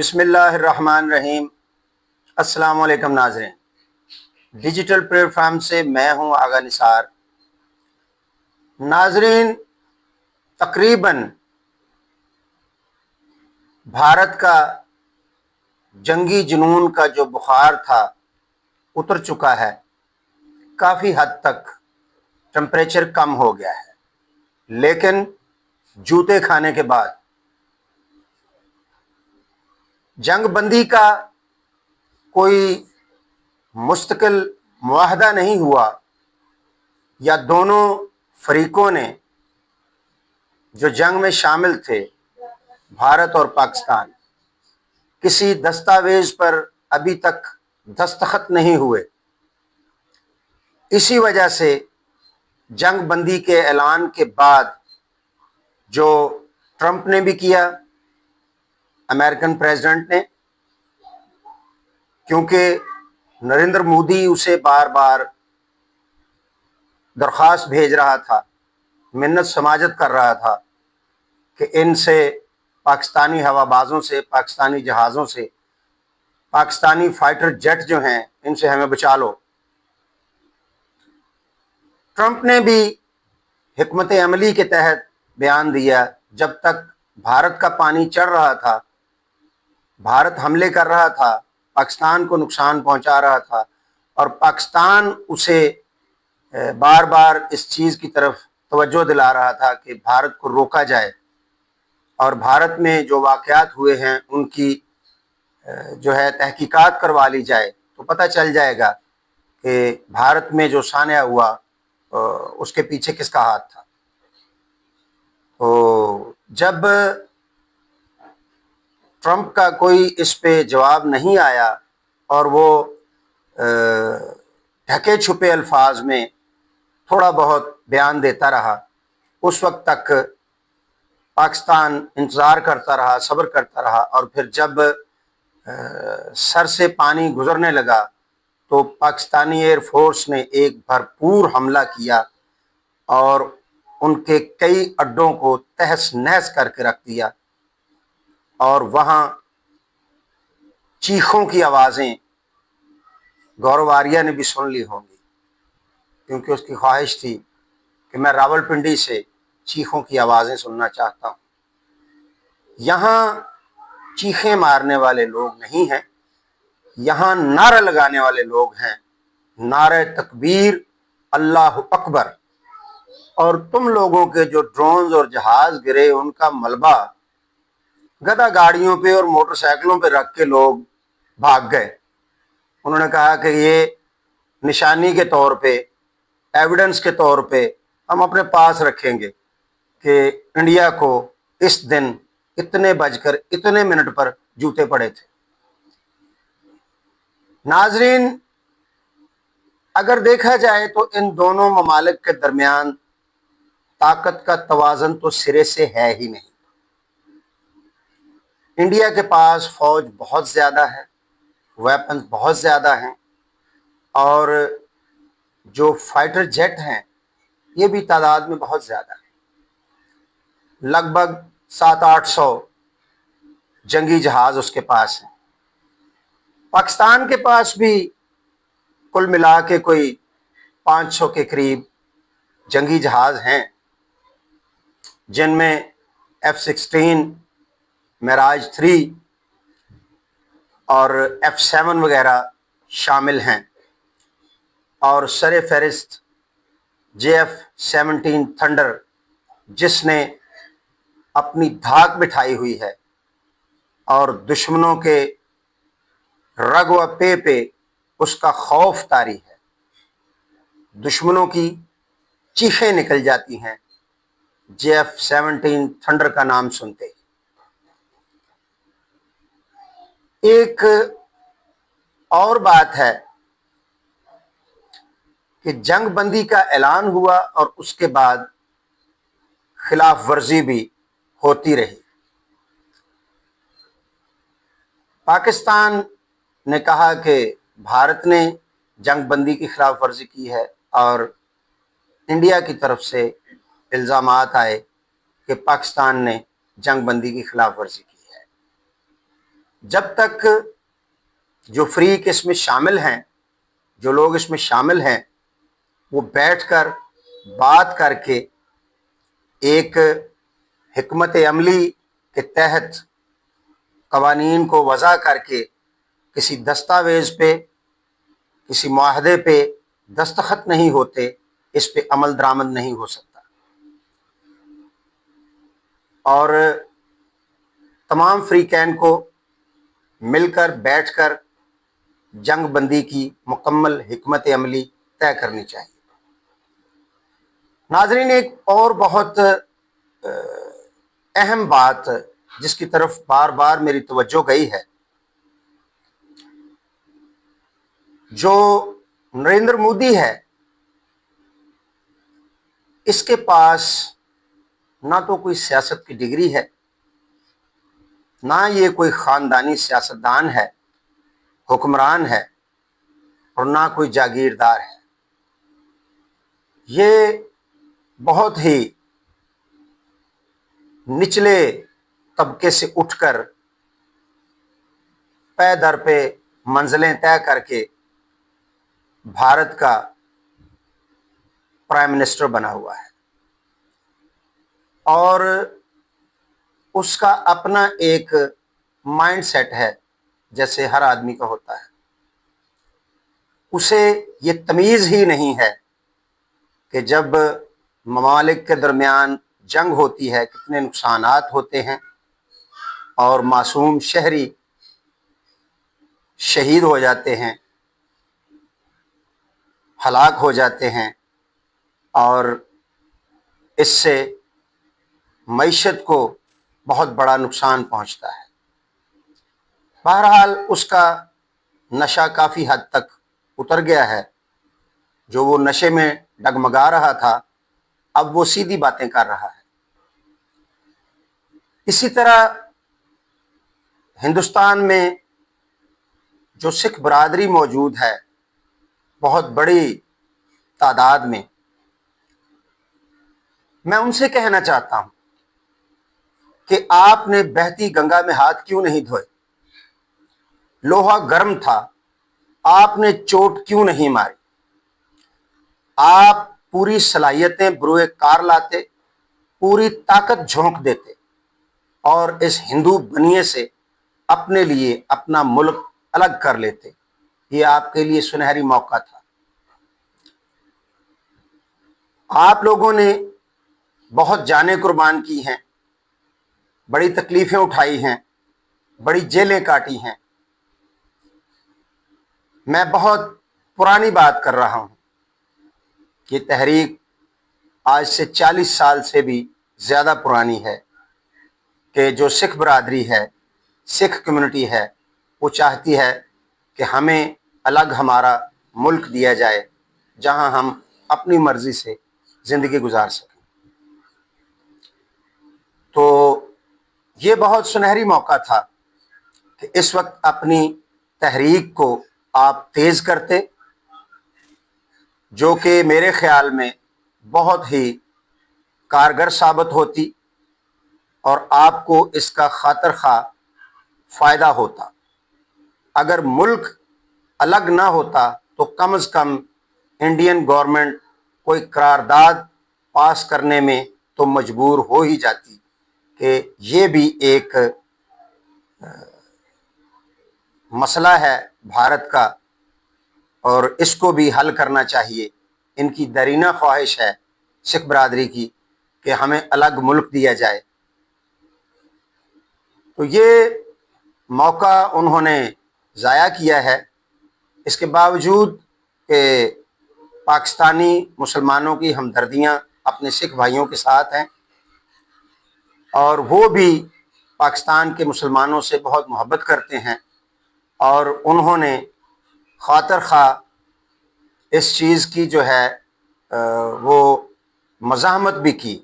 بسم اللہ الرحمن الرحیم۔ السلام علیکم ناظرین، ڈیجیٹل پلیٹ فارم سے میں ہوں آغا نثار۔ ناظرین، تقریباً بھارت کا جنگی جنون کا جو بخار تھا اتر چکا ہے، کافی حد تک ٹمپریچر کم ہو گیا ہے، لیکن جوتے کھانے کے بعد جنگ بندی کا کوئی مستقل معاہدہ نہیں ہوا، یا دونوں فریقوں نے جو جنگ میں شامل تھے بھارت اور پاکستان کسی دستاویز پر ابھی تک دستخط نہیں ہوئے۔ اسی وجہ سے جنگ بندی کے اعلان کے بعد جو ٹرمپ نے بھی کیا، امریکن پریزیڈنٹ نے، کیونکہ نریندر مودی اسے بار بار درخواست بھیج رہا تھا، منت سماجت کر رہا تھا کہ ان سے، پاکستانی ہوا بازوں سے، پاکستانی جہازوں سے، پاکستانی فائٹر جیٹ جو ہیں ان سے ہمیں بچا لو۔ ٹرمپ نے بھی حکمت عملی کے تحت بیان دیا، جب تک بھارت کا پانی چڑھ رہا تھا، بھارت حملے کر رہا تھا، پاکستان کو نقصان پہنچا رہا تھا، اور پاکستان اسے بار بار اس چیز کی طرف توجہ دلا رہا تھا کہ بھارت کو روکا جائے، اور بھارت میں جو واقعات ہوئے ہیں ان کی جو ہے تحقیقات کروا لی جائے، تو پتہ چل جائے گا کہ بھارت میں جو سانحہ ہوا اس کے پیچھے کس کا ہاتھ تھا۔ تو جب ٹرمپ کا کوئی اس پہ جواب نہیں آیا اور وہ ڈھکے چھپے الفاظ میں تھوڑا بہت بیان دیتا رہا، اس وقت تک پاکستان انتظار کرتا رہا، صبر کرتا رہا، اور پھر جب سر سے پانی گزرنے لگا تو پاکستانی ایئر فورس نے ایک بھرپور حملہ کیا اور ان کے کئی اڈوں کو تہس نہس کر کے رکھ دیا، اور وہاں چیخوں کی آوازیں گورو آریہ نے بھی سن لی ہوں گی، کیونکہ اس کی خواہش تھی کہ میں راول پنڈی سے چیخوں کی آوازیں سننا چاہتا ہوں۔ یہاں چیخیں مارنے والے لوگ نہیں ہیں، یہاں نعرہ لگانے والے لوگ ہیں، نعرہ تکبیر، اللہ اکبر۔ اور تم لوگوں کے جو ڈرونز اور جہاز گرے ان کا ملبہ گدھا گاڑیوں پہ اور موٹر سائیکلوں پہ رکھ کے لوگ بھاگ گئے۔ انہوں نے کہا کہ یہ نشانی کے طور پہ، ایویڈنس کے طور پہ ہم اپنے پاس رکھیں گے کہ انڈیا کو اس دن اتنے بج کر اتنے منٹ پر جوتے پڑے تھے۔ ناظرین، اگر دیکھا جائے تو ان دونوں ممالک کے درمیان طاقت کا توازن تو سرے سے ہے ہی نہیں۔ انڈیا کے پاس فوج بہت زیادہ ہے، ویپنز بہت زیادہ ہیں، اور جو فائٹر جیٹ ہیں یہ بھی تعداد میں بہت زیادہ ہیں، لگ بھگ 700-800 جنگی جہاز اس کے پاس ہیں۔ پاکستان کے پاس بھی کل ملا کے کوئی 500 کے قریب جنگی جہاز ہیں، جن میں F-16، معراج 3 اور F-7 وغیرہ شامل ہیں، اور سر فہرست JF-17 تھنڈر، جس نے اپنی دھاک بٹھائی ہوئی ہے اور دشمنوں کے رگ و پے پہ اس کا خوف طاری ہے۔ دشمنوں کی چیخیں نکل جاتی ہیں JF-17 تھنڈر کا نام سنتے ہی۔ ایک اور بات ہے کہ جنگ بندی کا اعلان ہوا اور اس کے بعد خلاف ورزی بھی ہوتی رہی۔ پاکستان نے کہا کہ بھارت نے جنگ بندی کی خلاف ورزی کی ہے، اور انڈیا کی طرف سے الزامات آئے کہ پاکستان نے جنگ بندی کی خلاف ورزی کی ہے۔ جب تک جو فریق اس میں شامل ہیں، جو لوگ اس میں شامل ہیں، وہ بیٹھ کر بات کر کے ایک حکمت عملی کے تحت قوانین کو وضع کر کے کسی دستاویز پہ، کسی معاہدے پہ دستخط نہیں ہوتے، اس پہ عمل درآمد نہیں ہو سکتا۔ اور تمام فریقین کو مل کر بیٹھ کر جنگ بندی کی مکمل حکمت عملی طے کرنی چاہیے۔ ناظرین، ایک اور بہت اہم بات جس کی طرف بار بار میری توجہ گئی ہے، جو نریندر مودی ہے، اس کے پاس نہ تو کوئی سیاست کی ڈگری ہے، نہ یہ کوئی خاندانی سیاستدان ہے، حکمران ہے، اور نہ کوئی جاگیردار ہے۔ یہ بہت ہی نچلے طبقے سے اٹھ کر پے در پہ منزلیں طے کر کے بھارت کا پرائم منسٹر بنا ہوا ہے، اور اس کا اپنا ایک مائنڈ سیٹ ہے، جیسے ہر آدمی کا ہوتا ہے۔ اسے یہ تمیز ہی نہیں ہے کہ جب ممالک کے درمیان جنگ ہوتی ہے کتنے نقصانات ہوتے ہیں، اور معصوم شہری شہید ہو جاتے ہیں، ہلاک ہو جاتے ہیں، اور اس سے معیشت کو بہت بڑا نقصان پہنچتا ہے۔ بہرحال اس کا نشہ کافی حد تک اتر گیا ہے۔ جو وہ نشے میں ڈگمگا رہا تھا، اب وہ سیدھی باتیں کر رہا ہے۔ اسی طرح ہندوستان میں جو سکھ برادری موجود ہے بہت بڑی تعداد میں، میں ان سے کہنا چاہتا ہوں کہ آپ نے بہتی گنگا میں ہاتھ کیوں نہیں دھوئے؟ لوہا گرم تھا، آپ نے چوٹ کیوں نہیں ماری؟ آپ پوری صلاحیتیں بروئے کار لاتے، پوری طاقت جھونک دیتے، اور اس ہندو بنیے سے اپنے لیے اپنا ملک الگ کر لیتے۔ یہ آپ کے لیے سنہری موقع تھا۔ آپ لوگوں نے بہت جانیں قربان کی ہیں، بڑی تکلیفیں اٹھائی ہیں، بڑی جیلیں کاٹی ہیں۔ میں بہت پرانی بات کر رہا ہوں، یہ تحریک آج سے 40 سال سے بھی زیادہ پرانی ہے، کہ جو سکھ برادری ہے، سکھ کمیونٹی ہے، وہ چاہتی ہے کہ ہمیں الگ ہمارا ملک دیا جائے جہاں ہم اپنی مرضی سے زندگی گزار سکیں۔ تو یہ بہت سنہری موقع تھا کہ اس وقت اپنی تحریک کو آپ تیز کرتے، جو کہ میرے خیال میں بہت ہی کارگر ثابت ہوتی، اور آپ کو اس کا خاطر خواہ فائدہ ہوتا۔ اگر ملک الگ نہ ہوتا تو کم از کم انڈین گورنمنٹ کوئی قرارداد پاس کرنے میں تو مجبور ہو ہی جاتی کہ یہ بھی ایک مسئلہ ہے بھارت کا، اور اس کو بھی حل کرنا چاہیے۔ ان کی درینہ خواہش ہے سکھ برادری کی کہ ہمیں الگ ملک دیا جائے۔ تو یہ موقع انہوں نے ضائع کیا ہے۔ اس کے باوجود کہ پاکستانی مسلمانوں کی ہمدردیاں اپنے سکھ بھائیوں کے ساتھ ہیں، اور وہ بھی پاکستان کے مسلمانوں سے بہت محبت کرتے ہیں، اور انہوں نے خاطر خواہ اس چیز کی جو ہے وہ مزاحمت بھی کی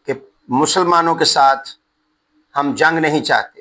کہ مسلمانوں کے ساتھ ہم جنگ نہیں چاہتے،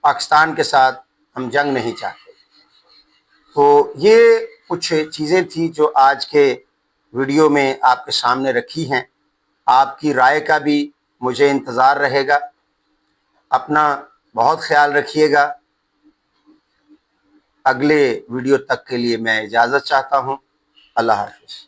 پاکستان کے ساتھ ہم جنگ نہیں چاہتے۔ تو یہ کچھ چیزیں تھیں جو آج کے ویڈیو میں آپ کے سامنے رکھی ہیں۔ آپ کی رائے کا بھی مجھے انتظار رہے گا۔ اپنا بہت خیال رکھیے گا. اگلے ویڈیو تک کے لیے میں اجازت چاہتا ہوں. اللہ حافظ.